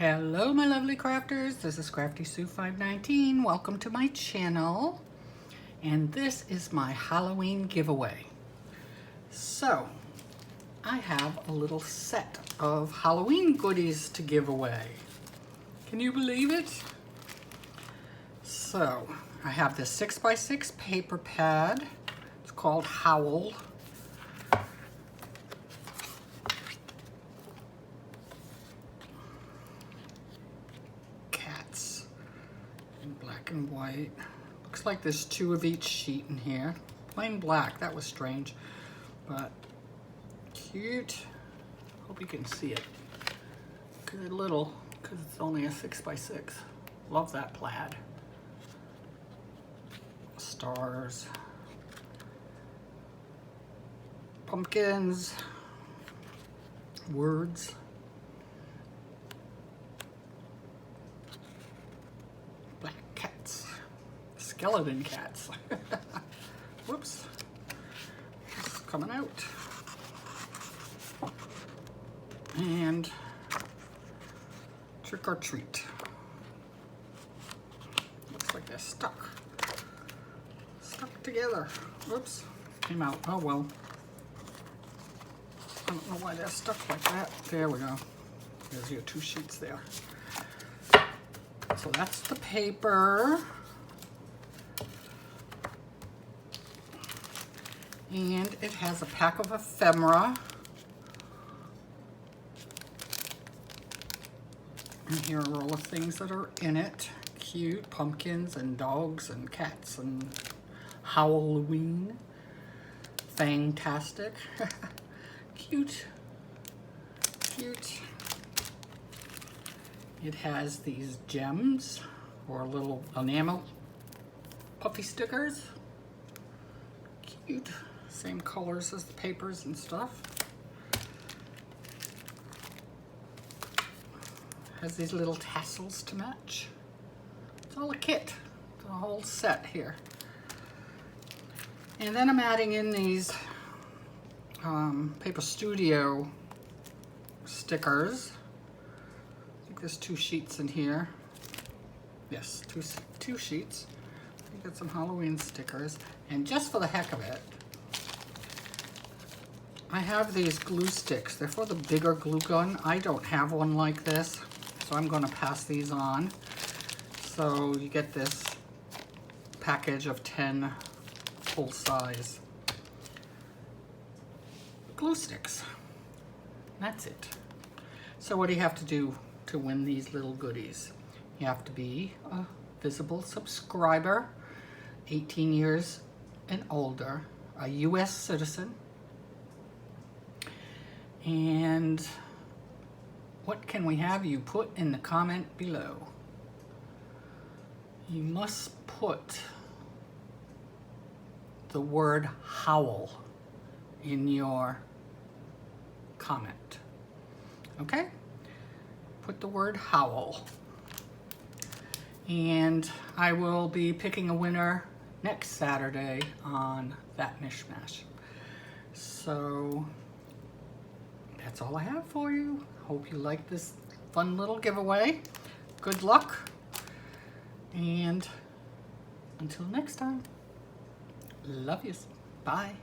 Hello my lovely crafters, this is Crafty Sue 519. Welcome to my channel, and this is my Halloween giveaway. So I have a little set of Halloween goodies to give away. Can you believe it? So I have this 6x6 paper pad. It's called Howl. In black and white. Looks like there's two of each sheet in here. Plain black, that was strange, but cute. Hope you can see it. Good little, because it's only a 6x6. Love that plaid. Stars. Pumpkins. Words. Skeleton cats. Whoops. It's coming out. And trick or treat. Looks like they're stuck. Stuck together. Whoops. Came out. Oh well. I don't know why they're stuck like that. There we go. There's your two sheets there. So that's the paper. And it has a pack of ephemera. And here are all the things that are in it. Cute pumpkins and dogs and cats and Howlaween. Fantastic. Cute. Cute. It has these gems or little enamel puffy stickers. Cute. Same colors as the papers and stuff. Has these little tassels to match. It's all a kit. It's a whole set here. And then I'm adding in these Paper Studio stickers. I think there's two sheets in here. Yes, two sheets. You got some Halloween stickers. And just for the heck of it, I have these glue sticks. They're for the bigger glue gun. I don't have one like this, so I'm going to pass these on. So you get this package of 10 full-size glue sticks. That's it. So what do you have to do to win these little goodies? You have to be a visible subscriber, 18 years and older, a U.S. citizen. And what can we have you put in the comment below? You must put the word howl in your comment. Okay? Put the word howl. And I will be picking a winner next Saturday on that Mishmash. So that's all I have for you. Hope you like this fun little giveaway. Good luck. And until next time, love yous. Bye.